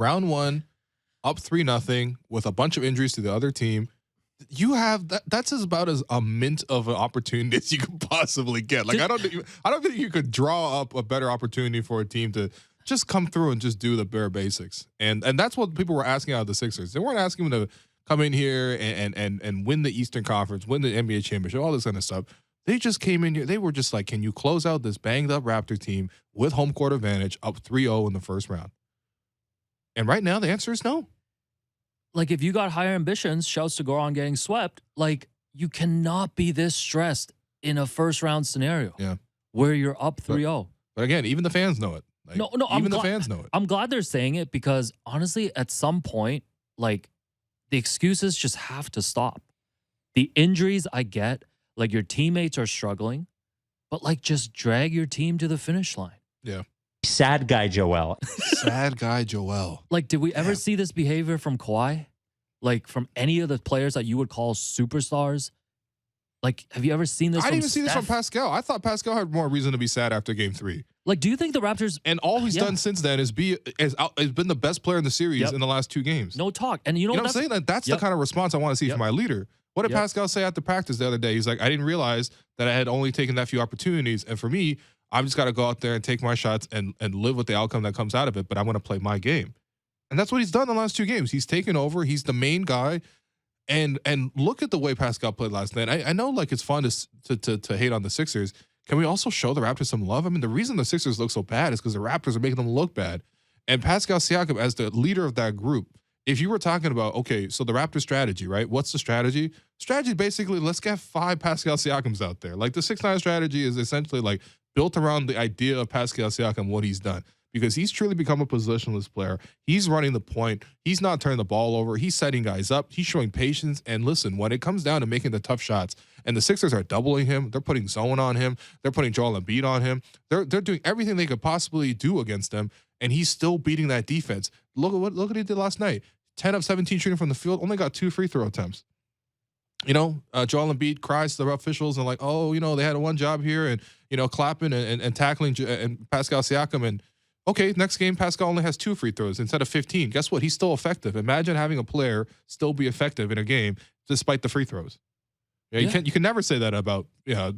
round one, up 3-0 with a bunch of injuries to the other team. You have that's about as a mint of an opportunity as you could possibly get. Like I don't think you could draw up a better opportunity for a team to just come through and just do the bare basics. And that's what people were asking out of the Sixers. They weren't asking them to come in here and win the Eastern Conference, win the NBA championship, all this kind of stuff. They just came in here. They were just like, can you close out this banged up Raptor team with home court advantage up 3-0 in the first round? And right now the answer is no. Like, if you got higher ambitions, shouts to Goran getting swept, like, you cannot be this stressed in a first-round scenario where you're up 3-0. But again, even the fans know it. Like, no, even the fans know it. I'm glad they're saying it because, honestly, at some point, like, the excuses just have to stop. The injuries, I get. Like, your teammates are struggling. But, like, just drag your team to the finish line. Yeah. Sad guy Joel. Sad guy Joel. Like, did we ever see this behavior from Kawhi? Like, from any of the players that you would call superstars? Like, have you ever seen this? I didn't even see this from Pascal. I thought Pascal had more reason to be sad after Game 3. Like, do you think the Raptors? And all he's done since then is been the best player in the series in the last 2 games. No talk. And you know what I'm saying? That's the kind of response I want to see from my leader. What did Pascal say after practice the other day? He's like, I didn't realize that I had only taken that few opportunities, and for me, I've just got to go out there and take my shots and live with the outcome that comes out of it, but I'm going to play my game. And that's what he's done the last 2 games. He's taken over. He's the main guy. And look at the way Pascal played last night. I know, like, it's fun to hate on the Sixers. Can we also show the Raptors some love? I mean, the reason the Sixers look so bad is because the Raptors are making them look bad. And Pascal Siakam, as the leader of that group, if you were talking about, okay, so the Raptors strategy, right? What's the strategy? Strategy, basically, let's get 5 Pascal Siakams out there. Like, the 6-9 strategy is essentially, like, built around the idea of Pascal Siakam, what he's done. Because he's truly become a positionless player. He's running the point. He's not turning the ball over. He's setting guys up. He's showing patience. And listen, when it comes down to making the tough shots, and the Sixers are doubling him, they're putting zone on him, they're putting Joel Embiid on him, they're doing everything they could possibly do against him, and he's still beating that defense. Look what he did last night. 10 of 17 shooting from the field, only got 2 free throw attempts. You know, Joel Embiid cries to the officials and like, oh, you know, they had one job here, and, you know, clapping and tackling and Pascal Siakam. And okay, next game, Pascal only has 2 free throws instead of 15. Guess what? He's still effective. Imagine having a player still be effective in a game despite the free throws. Yeah, you can never say that about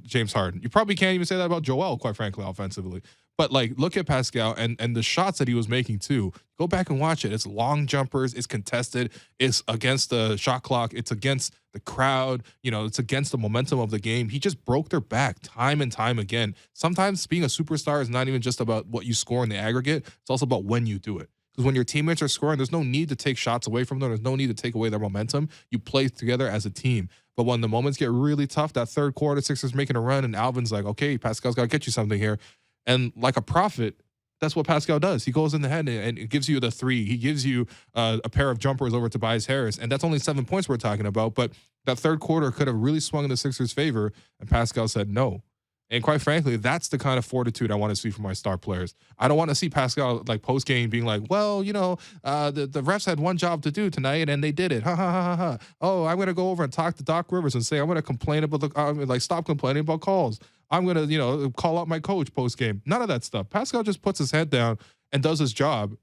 James Harden. You probably can't even say that about Joel, quite frankly, offensively. But, like, look at Pascal and the shots that he was making, too. Go back and watch it. It's long jumpers. It's contested. It's against the shot clock. It's against the crowd. You know, it's against the momentum of the game. He just broke their back time and time again. Sometimes being a superstar is not even just about what you score in the aggregate. It's also about when you do it. Because when your teammates are scoring, there's no need to take shots away from them. There's no need to take away their momentum. You play together as a team. But when the moments get really tough, that third quarter, Sixers making a run, and Alvin's like, okay, Pascal's got to get you something here. And like a prophet, that's what Pascal does. He goes in the head and gives you the 3. He gives you a pair of jumpers over Tobias Harris. And that's only 7 points we're talking about. But that third quarter could have really swung in the Sixers' favor. And Pascal said no. And quite frankly, that's the kind of fortitude I want to see from my star players. I don't want to see Pascal, like, post-game being like, well, you know, the refs had one job to do tonight, and they did it. Ha, ha, ha, ha, ha. Oh, I'm going to go over and talk to Doc Rivers and say, I'm going to complain about stop complaining about calls. I'm going to, call out my coach post-game. None of that stuff. Pascal just puts his head down and does his job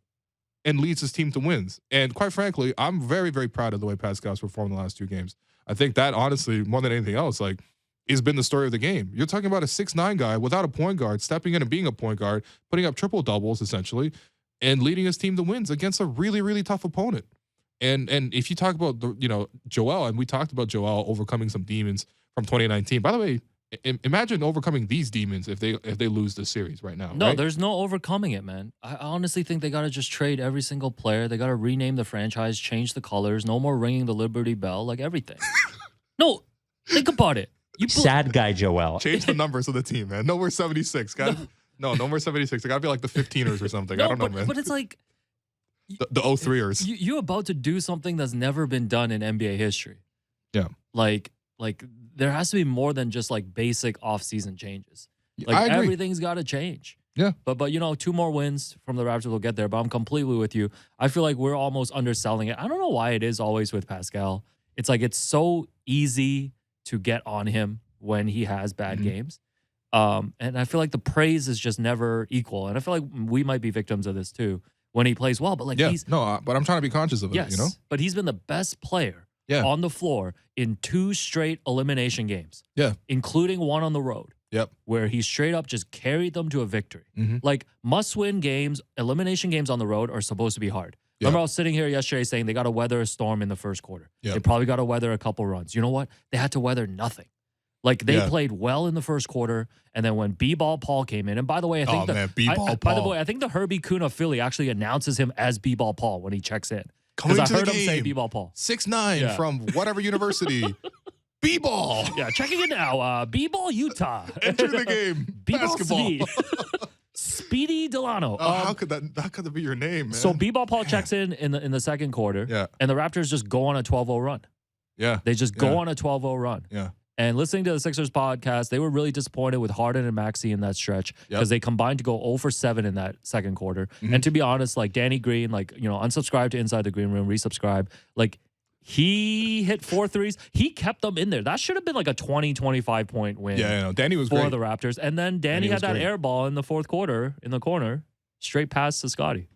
and leads his team to wins. And quite frankly, I'm very, very proud of the way Pascal's performed the last 2 games. I think that, honestly, more than anything else, like, has been the story of the game. You're talking about a 6'9" guy without a point guard, stepping in and being a point guard, putting up triple doubles essentially, and leading his team to wins against a really, really tough opponent. And if you talk about Joel, and we talked about Joel overcoming some demons from 2019. By the way, imagine overcoming these demons if they lose the series right now. No, right? There's no overcoming it, man. I honestly think they got to just trade every single player. They got to rename the franchise, change the colors, no more ringing the Liberty Bell, like everything. No, think about it. Sad guy Joel. Change the numbers of the team, man. No more 76. No more 76. It got to be like the 15ers or something. I don't know, man. But it's like the 03ers. You're about to do something that's never been done in NBA history. Yeah. Like there has to be more than just like basic off-season changes. Like I agree. Everything's got to change. Yeah. But 2 more wins from the Raptors will get there. But I'm completely with you. I feel like we're almost underselling it. I don't know why it is always with Pascal. It's like it's so easy to get on him when he has bad games. And I feel like the praise is just never equal. And I feel like we might be victims of this too. when he plays well. But like Yeah, he's but I'm trying to be conscious of it. yes, You know. but he's been the best player Yeah. on the floor in 2 straight elimination games. Yeah. Including one on the road. Yep. Where he straight up just carried them to a victory. Mhm. Like must-win games, elimination games on the road are supposed to be hard. Yeah. Remember, I was sitting here yesterday saying they got to weather a storm in the first quarter. Yeah. They probably got to weather a couple runs. You know what? They had to weather nothing. Like they played well in the first quarter, and then when B-Ball Paul came in, and by the way, I think B-Ball Paul. by the way, I think the Herbie Kuhn of Philly actually announces him as B-Ball Paul when he checks in. Coming Because to I the heard him say game. B-Ball Paul. 6'9" Yeah. from whatever university. B-ball. Yeah, checking in now. B-Ball Utah. Enter the game. B-Ball Basketball. Speed. Speedy Delano. Oh, how could that be your name, man? So B-Ball Paul checks in the second quarter. Yeah. And the Raptors just go on a 12-0 run. Yeah. They just go Yeah. on a 12-0 run. Yeah. And listening to the Sixers podcast, they were really disappointed with Harden and Maxey in that stretch because they combined to go 0 for 7 in that second quarter. And to be honest, like Danny Green, like, you know, unsubscribe to Inside the Green Room, resubscribe. Like, he hit 4 threes. He kept them in there. That should have been like a 20, 25-point win Yeah, Danny was for great. the Raptors. And then Danny had was that great. air ball in the fourth quarter in the corner, straight pass to Scotty.